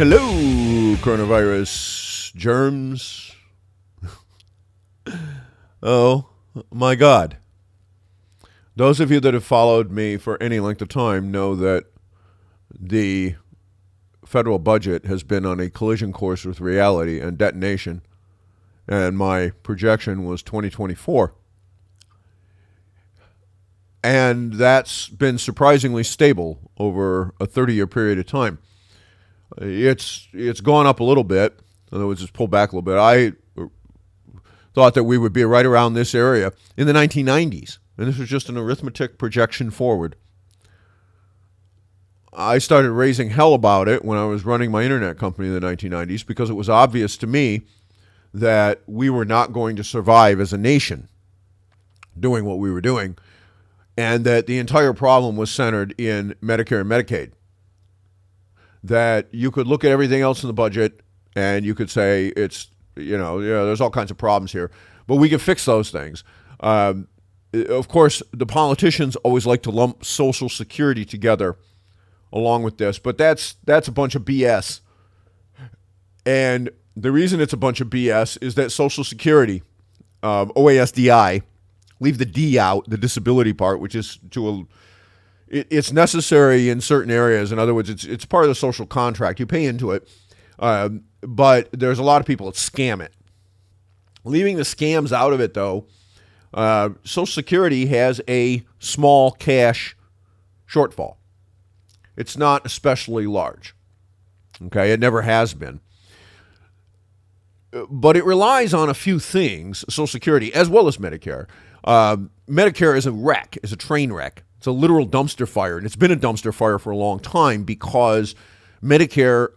Hello, coronavirus germs. Oh, my God. Those of you that have followed me for any length of time know that the federal budget has been on a collision course with reality and detonation, and my projection was 2024. And that's been surprisingly stable over a 30-year period of time. It's gone up a little bit. In other words, it's pulled back a little bit. I thought that we would be right around this area in the 1990s. And this was just an arithmetic projection forward. I started raising hell about it when I was running my internet company in the 1990s because it was obvious to me that we were not going to survive as a nation doing what we were doing, and that the entire problem was centered in Medicare and Medicaid. That you could look at everything else in the budget and you could say it's, there's all kinds of problems here, but we can fix those things. Of course, the politicians always like to lump Social Security together along with this, but that's a bunch of BS. And the reason it's a bunch of BS is that Social Security, OASDI, leave the D out, the disability part, which is it's necessary in certain areas. In other words, it's part of the social contract. You pay into it, but there's a lot of people that scam it. Leaving the scams out of it, though, Social Security has a small cash shortfall. It's not especially large. Okay, it never has been. But it relies on a few things, Social Security, as well as Medicare. Medicare is a wreck, is a train wreck. It's a literal dumpster fire, and it's been a dumpster fire for a long time because Medicare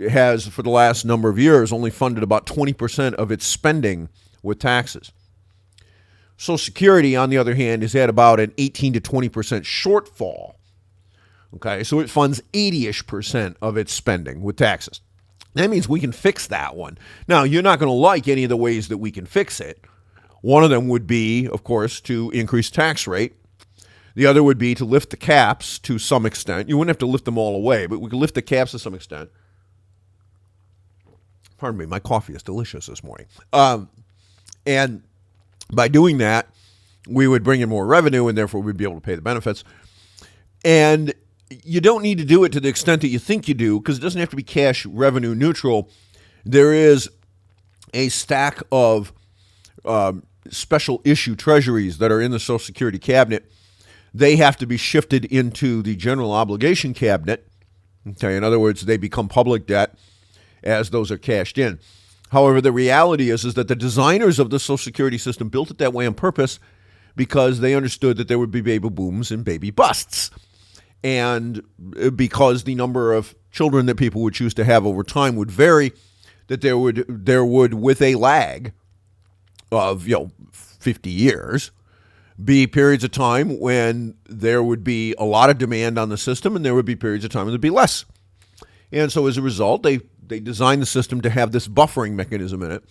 has, for the last number of years, only funded about 20% of its spending with taxes. Social Security, on the other hand, is at about an 18 to 20% shortfall. Okay, so it funds 80-ish% of its spending with taxes. That means we can fix that one. Now, you're not going to like any of the ways that we can fix it. One of them would be, of course, to increase tax rate. The other would be to lift the caps to some extent. You wouldn't have to lift them all away, but we could lift the caps to some extent. Pardon me, my coffee is delicious this morning. And by doing that, we would bring in more revenue, and therefore we'd be able to pay the benefits. And you don't need to do it to the extent that you think you do, because it doesn't have to be cash revenue neutral. There is a stack of special issue treasuries that are in the Social Security cabinet. They have to be shifted into the general obligation cabinet. Okay, in other words, they become public debt as those are cashed in. However, the reality is that the designers of the Social Security system built it that way on purpose because they understood that there would be baby booms and baby busts. And because the number of children that people would choose to have over time would vary, that there would with a lag of 50 years, be periods of time when there would be a lot of demand on the system, and there would be periods of time when there'd be less. And so as a result, they designed the system to have this buffering mechanism in it.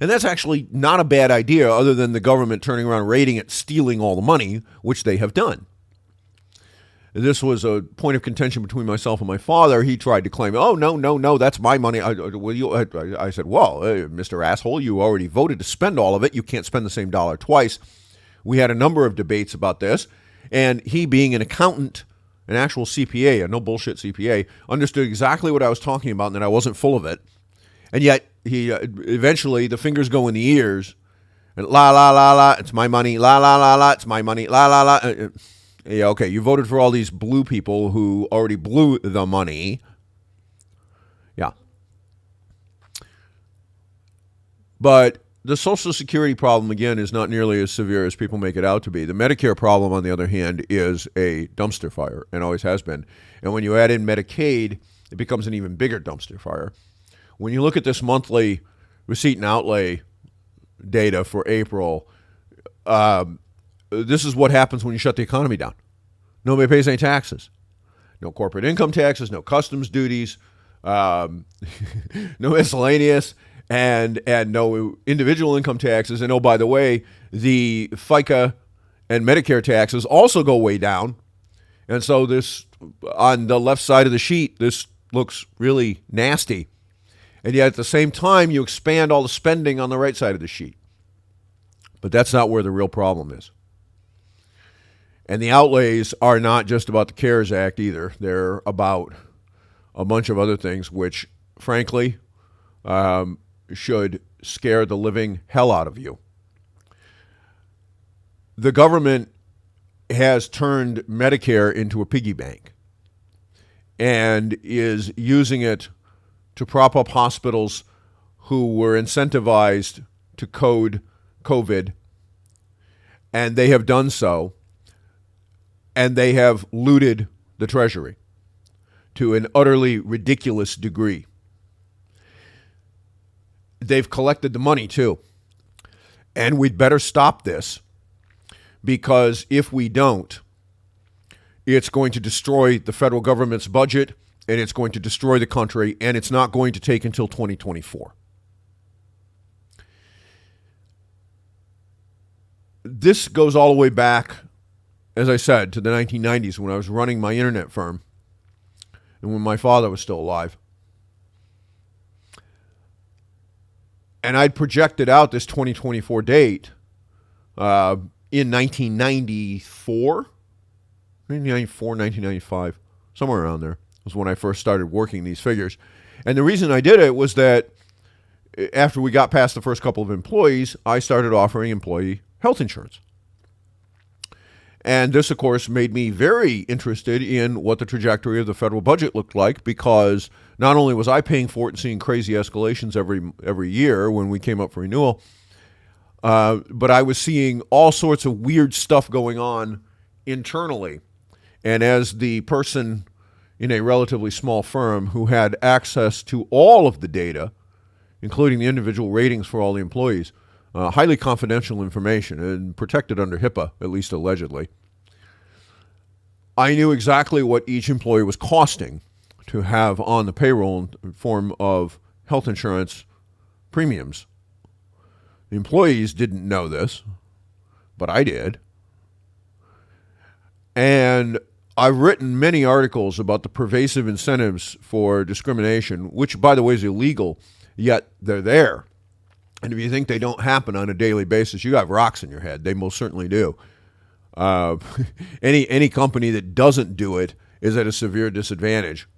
And that's actually not a bad idea, other than the government turning around raiding it, stealing all the money, which they have done. This was a point of contention between myself and my father. He tried to claim, oh, no, that's my money. I said, well, Mr. Asshole, you already voted to spend all of it. You can't spend the same dollar twice. We had a number of debates about this, and he, being an accountant, an actual CPA, a no bullshit CPA, understood exactly what I was talking about and that I wasn't full of it. And yet, he eventually, the fingers go in the ears, and la, la, la, la, it's my money, la, la, la, la, it's my money, la, la, la. Yeah, okay, you voted for all these blue people who already blew the money. Yeah. But the Social Security problem, again, is not nearly as severe as people make it out to be. The Medicare problem, on the other hand, is a dumpster fire and always has been. And when you add in Medicaid, it becomes an even bigger dumpster fire. When you look at this monthly receipt and outlay data for April, this is what happens when you shut the economy down. Nobody pays any taxes. No corporate income taxes, no customs duties, no miscellaneous, and no individual income taxes. And oh, by the way, the FICA and Medicare taxes also go way down. And so this, on the left side of the sheet, this looks really nasty. And yet at the same time, you expand all the spending on the right side of the sheet. But that's not where the real problem is. And the outlays are not just about the CARES Act either. They're about a bunch of other things, which, frankly, should scare the living hell out of you. The government has turned Medicare into a piggy bank and is using it to prop up hospitals who were incentivized to code COVID, and they have done so, and they have looted the Treasury to an utterly ridiculous degree. They've collected the money, too. And we'd better stop this, because if we don't, it's going to destroy the federal government's budget, and it's going to destroy the country, and it's not going to take until 2024. This goes all the way back, as I said, to the 1990s when I was running my internet firm and when my father was still alive. And I'd projected out this 2024 date in 1994, 1995, somewhere around there was when I first started working these figures. And the reason I did it was that after we got past the first couple of employees, I started offering employee health insurance. And this, of course, made me very interested in what the trajectory of the federal budget looked like, because not only was I paying for it and seeing crazy escalations every year when we came up for renewal, but I was seeing all sorts of weird stuff going on internally. And as the person in a relatively small firm who had access to all of the data, including the individual ratings for all the employees, highly confidential information and protected under HIPAA, at least allegedly, I knew exactly what each employee was costing to have on the payroll in form of health insurance premiums. The employees didn't know this, but I did. And I've written many articles about the pervasive incentives for discrimination, which, by the way, is illegal, yet they're there. And if you think they don't happen on a daily basis, you have rocks in your head. They most certainly do. Any company that doesn't do it is at a severe disadvantage.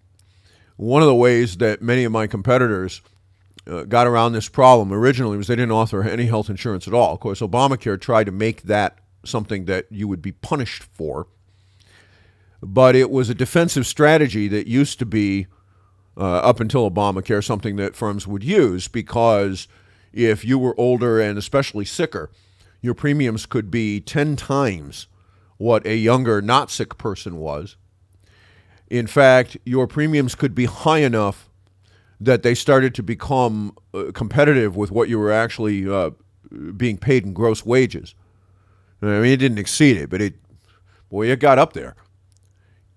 One of the ways that many of my competitors got around this problem originally was they didn't offer any health insurance at all. Of course, Obamacare tried to make that something that you would be punished for. But it was a defensive strategy that used to be, up until Obamacare, something that firms would use, because if you were older and especially sicker, your premiums could be 10 times what a younger, not sick person was. In fact, your premiums could be high enough that they started to become competitive with what you were actually being paid in gross wages. I mean, it didn't exceed it, but it got up there.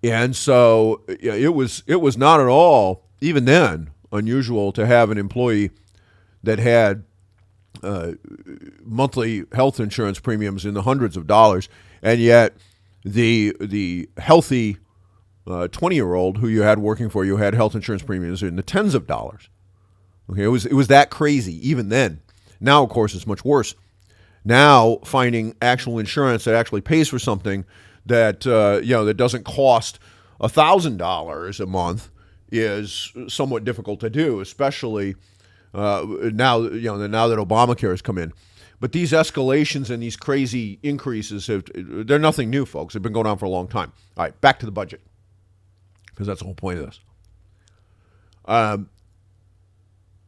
And so it was not at all, even then, unusual to have an employee that had monthly health insurance premiums in the hundreds of dollars, and yet the healthy 20-year-old who you had working for you had health insurance premiums in the tens of dollars. Okay, it was that crazy even then. Now, of course, it's much worse. Now, finding actual insurance that actually pays for something that that doesn't cost $1,000 a month is somewhat difficult to do, especially now that Obamacare has come in. But these escalations and these crazy increases they're nothing new, folks. They've been going on for a long time. All right, back to the budget, because that's the whole point of this.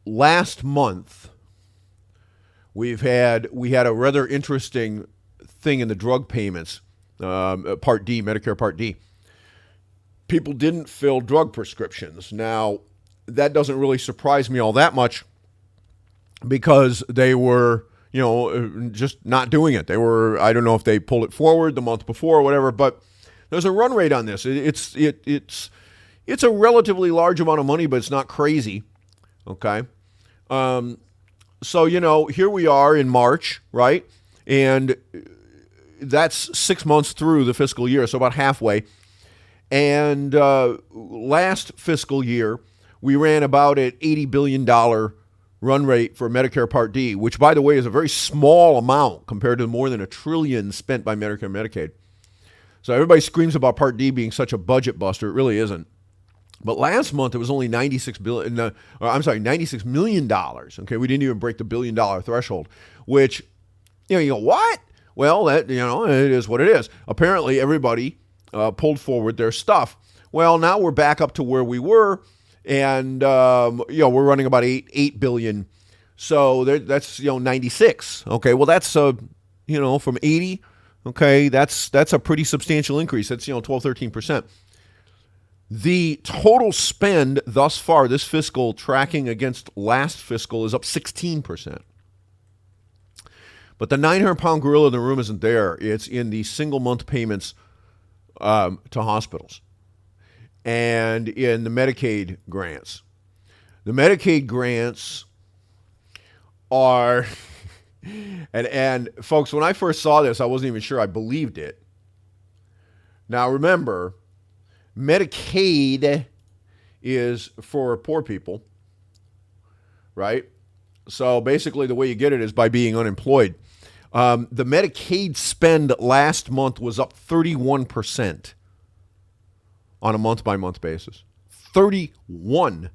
Last month, we had a rather interesting thing in the drug payments. Part D, Medicare Part D. People didn't fill drug prescriptions. Now, that doesn't really surprise me all that much, because they were, just not doing it. They were, I don't know if they pulled it forward the month before or whatever, but there's a run rate on this. It's a relatively large amount of money, but it's not crazy. Okay. So, here we are in March, right? And that's 6 months through the fiscal year, so about halfway. And last fiscal year, we ran about an $80 billion run rate for Medicare Part D, which, by the way, is a very small amount compared to the more than $1 trillion spent by Medicare and Medicaid. So everybody screams about Part D being such a budget buster. It really isn't. But last month it was only $96 million. Okay, we didn't even break the $1 billion threshold. Which, you go, what? Well, that it is what it is. Apparently, everybody pulled forward their stuff. Well, now we're back up to where we were, and we're running about $8 billion. So that's 96. Okay, well that's from 80. Okay, that's a pretty substantial increase. That's 12-13%. The total spend thus far, this fiscal tracking against last fiscal, is up 16%. But the 900-pound gorilla in the room isn't there. It's in the single-month payments to hospitals and in the Medicaid grants. The Medicaid grants are, and folks, when I first saw this, I wasn't even sure I believed it. Now remember, Medicaid is for poor people, right? So basically the way you get it is by being unemployed. The Medicaid spend last month was up 31% on a month-by-month basis. 31%.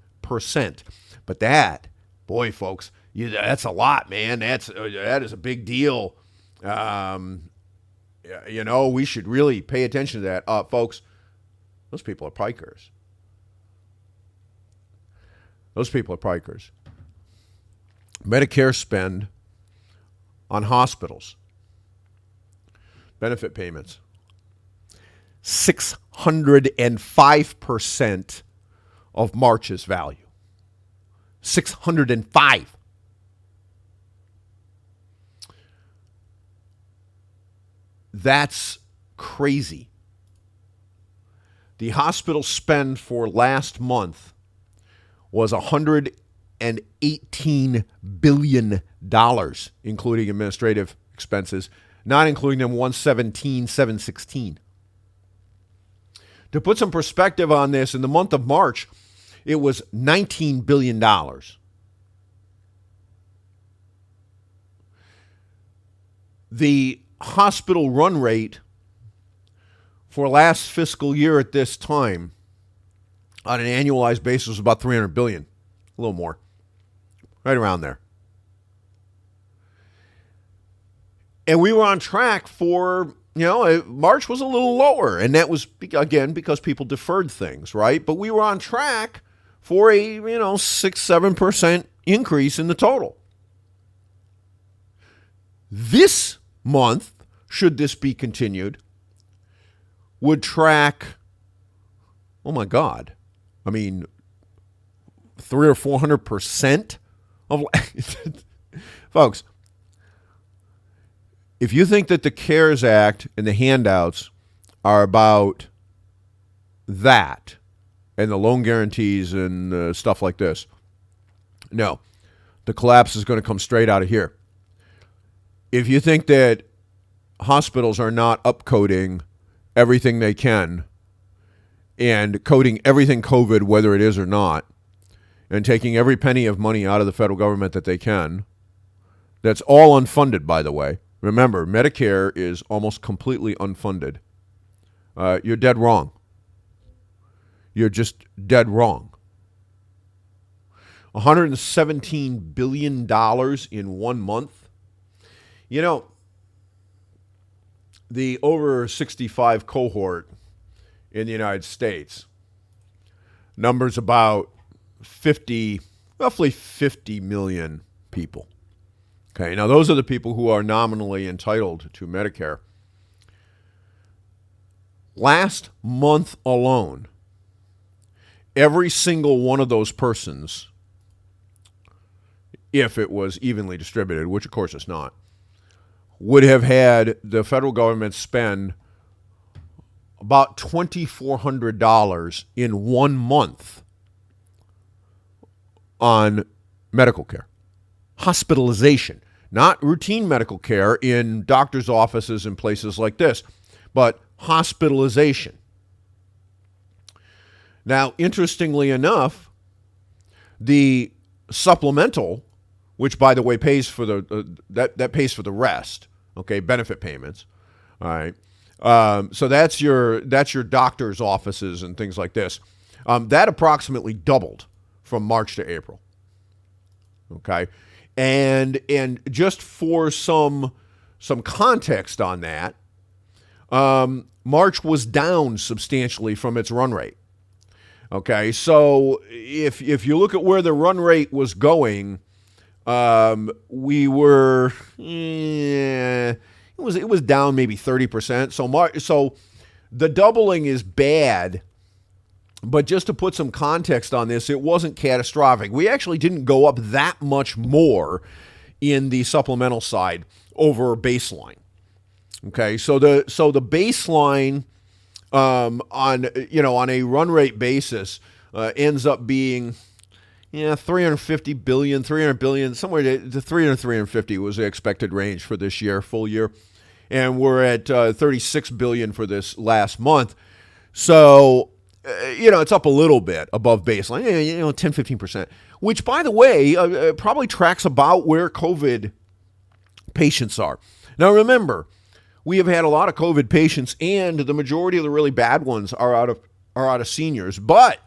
But that, boy, folks, that's a lot, man. That is a big deal. We should really pay attention to that. Folks, those people are pikers. Medicare spend on hospitals, benefit payments, 605% of March's value. 605. That's crazy. The hospital spend for last month was $118 billion, including administrative expenses, not including them 117,716. To put some perspective on this, in the month of March, it was $19 billion. The hospital run rate for last fiscal year at this time, on an annualized basis, was about $300 billion, a little more, right around there. And we were on track for, March was a little lower, and that was, again, because people deferred things, right? But we were on track for a, 6-7% increase in the total. This month, should this be continued, would track, oh my God, 300 or 400% of folks. If you think that the CARES Act and the handouts are about that and the loan guarantees and stuff like this, no, the collapse is going to come straight out of here. If you think that hospitals are not upcoding everything they can and coding everything COVID, whether it is or not, and taking every penny of money out of the federal government that they can, that's all unfunded, by the way. Remember, Medicare is almost completely unfunded. You're dead wrong. You're just dead wrong. $117 billion in 1 month. The over 65 cohort in the United States numbers about roughly 50 million people. Okay, now those are the people who are nominally entitled to Medicare. Last month alone, every single one of those persons, if it was evenly distributed, which of course it's not, would have had the federal government spend about $2,400 in 1 month on medical care. Hospitalization, not routine medical care in doctor's offices and places like this, but hospitalization. Now, interestingly enough, the supplemental, which by the way pays for that pays for the rest, okay, benefit payments, all right. So that's your doctor's offices and things like this. That approximately doubled from March to April. Okay, and just for some context on that, March was down substantially from its run rate. Okay, so if you look at where the run rate was going, we were it was down maybe 30%. So the doubling is bad, but just to put some context on this, it wasn't catastrophic. We actually didn't go up that much more in the supplemental side over baseline. Okay, so the baseline on a run rate basis ends up being 350 billion, 300 billion, somewhere to 300 350 was the expected range for this year, full year. And we're at 36 billion for this last month. So, it's up a little bit above baseline, 10-15%, which, by the way, probably tracks about where COVID patients are. Now, remember, we have had a lot of COVID patients, and the majority of the really bad ones are out of seniors, but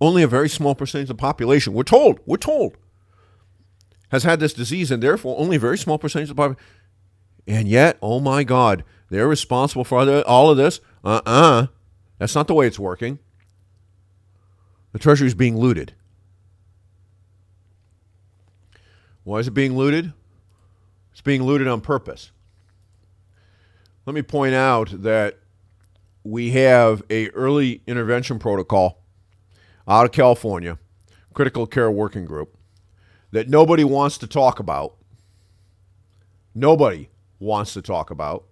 only a very small percentage of the population, we're told, has had this disease, and therefore only a very small percentage of the population. And yet, oh my God, they're responsible for all of this. That's not the way it's working. The Treasury is being looted. Why is it being looted? It's being looted on purpose. Let me point out that we have an early intervention protocol out of California, critical care working group, that nobody wants to talk about. Nobody wants to talk about.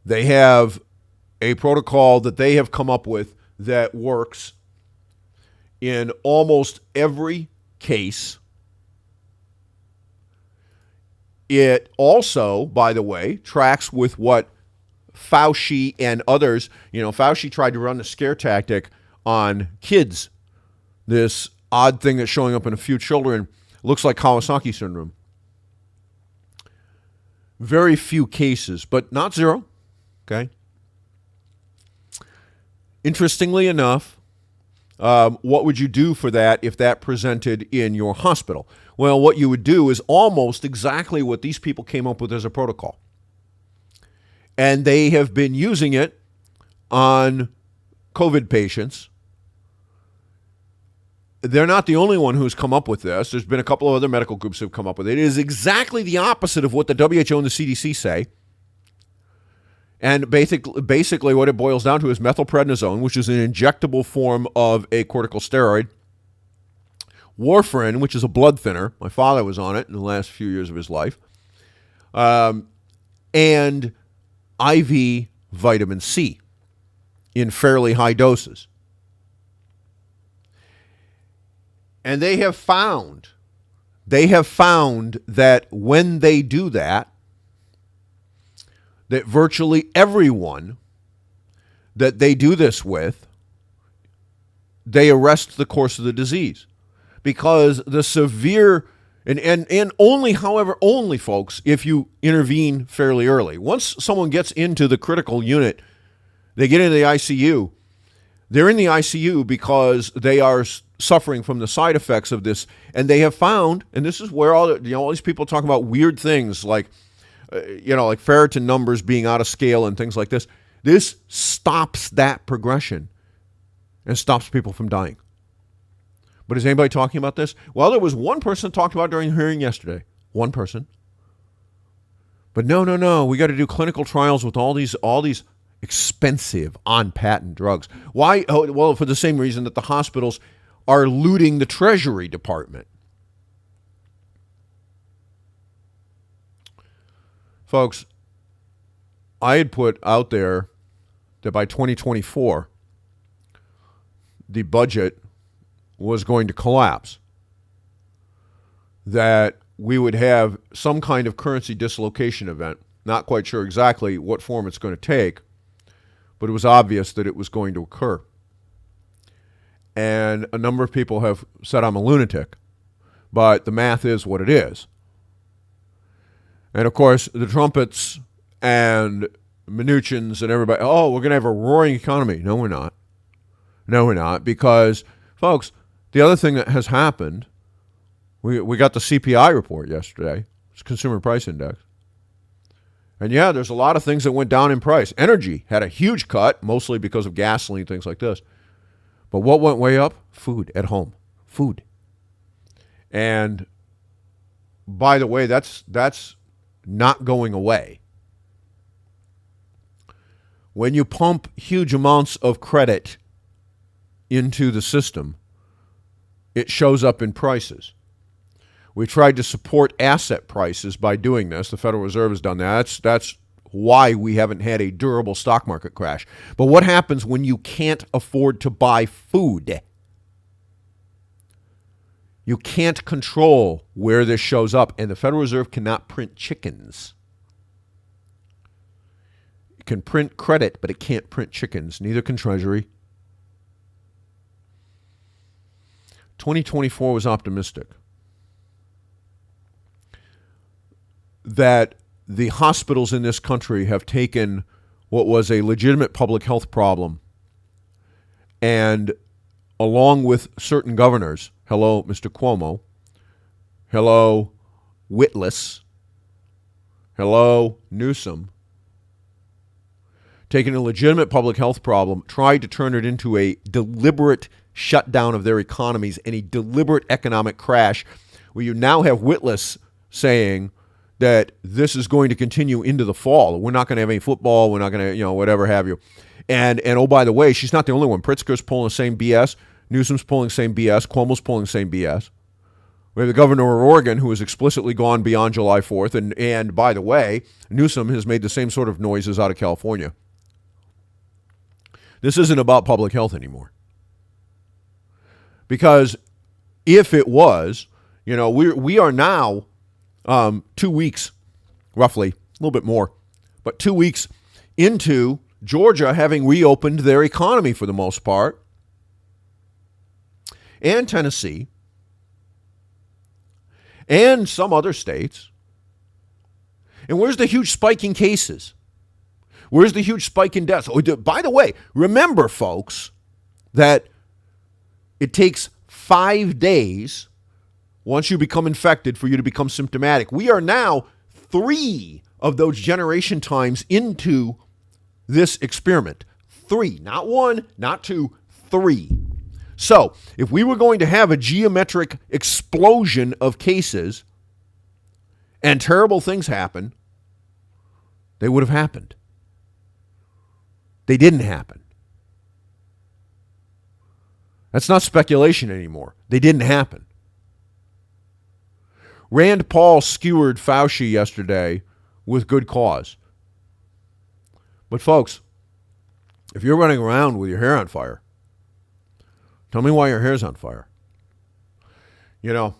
They have a protocol that they have come up with that works in almost every case. It also, by the way, tracks with what Fauci and others, Fauci tried to run the scare tactic on kids. This odd thing that's showing up in a few children looks like Kawasaki syndrome. Very few cases, but not zero. Okay. Interestingly enough, what would you do for that if that presented in your hospital? Well, what you would do is almost exactly what these people came up with as a protocol. And they have been using it on COVID patients. They're not the only one who's come up with this. There's been a couple of other medical groups who have come up with it. It is exactly the opposite of what the WHO and the CDC say. And basically what it boils down to is methylprednisone, which is an injectable form of a corticosteroid. Warfarin, which is a blood thinner. My father was on it in the last few years of his life. And IV vitamin C in fairly high doses. And they have found that when they do that virtually everyone that they do this with, they arrest the course of the disease. Because the severe, and only, folks, if you intervene fairly early. Once someone gets into the critical unit, they get into the ICU, they're in the ICU because they are suffering from the side effects of this. And they have found, and this is where all these people talk about weird things like ferritin numbers being out of scale and things like this. This stops that progression and stops people from dying. But is anybody talking about this? Well, there was one person talked about during the hearing yesterday. One person. But no. We got to do clinical trials with all these expensive on-patent drugs. Why? Oh, well, for the same reason that the hospitals are looting the Treasury Department. Folks, I had put out there that by 2024, the budget was going to collapse, that we would have some kind of currency dislocation event. Not quite sure exactly what form it's going to take, but it was obvious that it was going to occur. And a number of people have said I'm a lunatic, but the math is what it is. And of course, the trumpets and Mnuchin's and everybody, oh, we're going to have a roaring economy. No, we're not. No, we're not. Because, folks, the other thing that has happened, we got the CPI report yesterday. It's Consumer Price Index. And yeah, there's a lot of things that went down in price. Energy had a huge cut, mostly because of gasoline, things like this. But what went way up? Food at home. Food. And by the way, that's not going away. When you pump huge amounts of credit into the system, it shows up in prices. We tried to support asset prices by doing this. The Federal Reserve has done that. That's why we haven't had a durable stock market crash. But what happens when you can't afford to buy food? You can't control where this shows up, and the Federal Reserve cannot print chickens. It can print credit, but it can't print chickens. Neither can Treasury. 2024 was optimistic. That the hospitals in this country have taken what was a legitimate public health problem and, along with certain governors, hello, Mr. Cuomo, hello, Whitlis, hello, Newsom, taking a legitimate public health problem, tried to turn it into a deliberate shutdown of their economies and a deliberate economic crash, where you now have Whitlis saying that this is going to continue into the fall. We're not going to have any football. We're not going to, whatever have you. And oh, by the way, she's not the only one. Pritzker's pulling the same BS. Newsom's pulling the same BS. Cuomo's pulling the same BS. We have the governor of Oregon who has explicitly gone beyond July 4th. And by the way, Newsom has made the same sort of noises out of California. This isn't about public health anymore. Because if it was, we are now 2 weeks, roughly, a little bit more, but 2 weeks into Georgia having reopened their economy for the most part, and Tennessee, and some other states. And where's the huge spike in cases? Where's the huge spike in deaths? Oh, by the way, remember, folks, that it takes 5 days once you become infected for you to become symptomatic. We are now 3 of those generation times into this experiment. 3, not 1, not 2, 3. So if we were going to have a geometric explosion of cases and terrible things happen, they would have happened. They didn't happen. That's not speculation anymore. They didn't happen. Rand Paul skewered Fauci yesterday with good cause. But folks, if you're running around with your hair on fire, tell me why your hair's on fire. The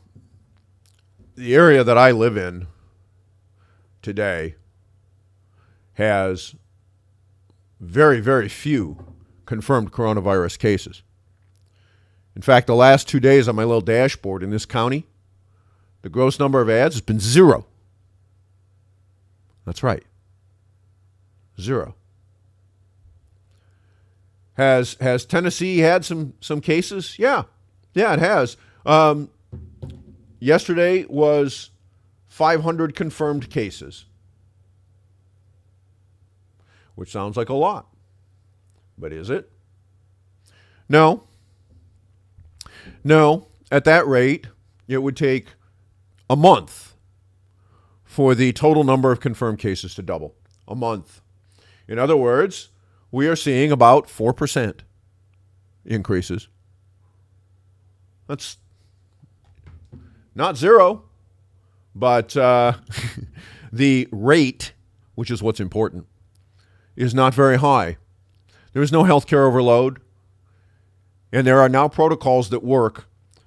area that I live in today has very, very few confirmed coronavirus cases. In fact, the last 2 days on my little dashboard in this county, the gross number of ads has been 0. That's right. 0. Has Tennessee had some cases? Yeah, it has. Yesterday was 500 confirmed cases, which sounds like a lot. But is it? No. At that rate, it would take a month for the total number of confirmed cases to double. A month. In other words, we are seeing about 4% increases. That's not 0, but the rate, which is what's important, is not very high. There is no healthcare overload, and there are now protocols that work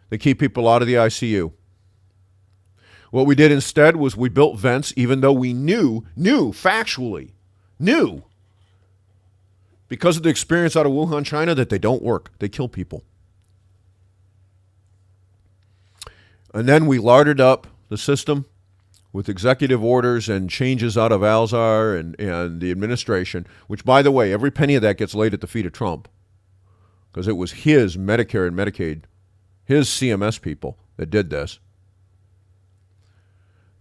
that keep people out of the ICU. What we did instead was we built vents, even though we factually, because of the experience out of Wuhan, China, that they don't work. They kill people. And then we larded up the system with executive orders and changes out of Alzar and the administration, which, by the way, every penny of that gets laid at the feet of Trump, because it was his Medicare and Medicaid, his CMS people that did this,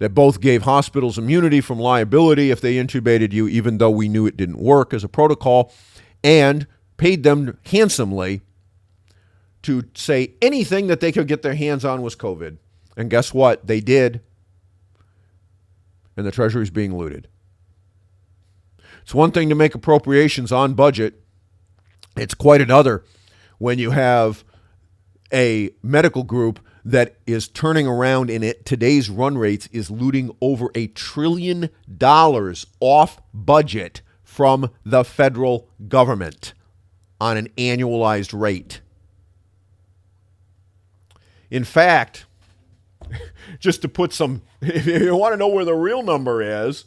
that both gave hospitals immunity from liability if they intubated you, even though we knew it didn't work as a protocol, and paid them handsomely to say anything that they could get their hands on was COVID. And guess what? They did. And the Treasury's being looted. It's one thing to make appropriations on budget. It's quite another when you have a medical group that is turning around and at today's run rates is looting over $1 trillion off budget from the federal government on an annualized rate. In fact, just to put some, if you want to know where the real number is,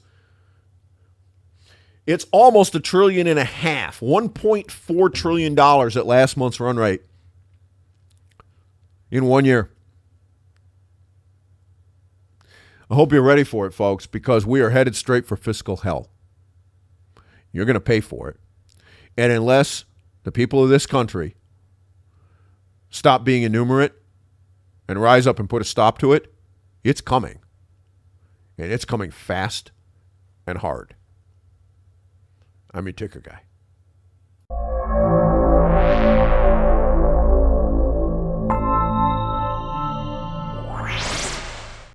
it's almost $1.5 trillion, $1.4 trillion at last month's run rate in 1 year. I hope you're ready for it, folks, because we are headed straight for fiscal hell. You're going to pay for it. And unless the people of this country stop being innumerate and rise up and put a stop to it, it's coming. And it's coming fast and hard. I'm your ticker guy.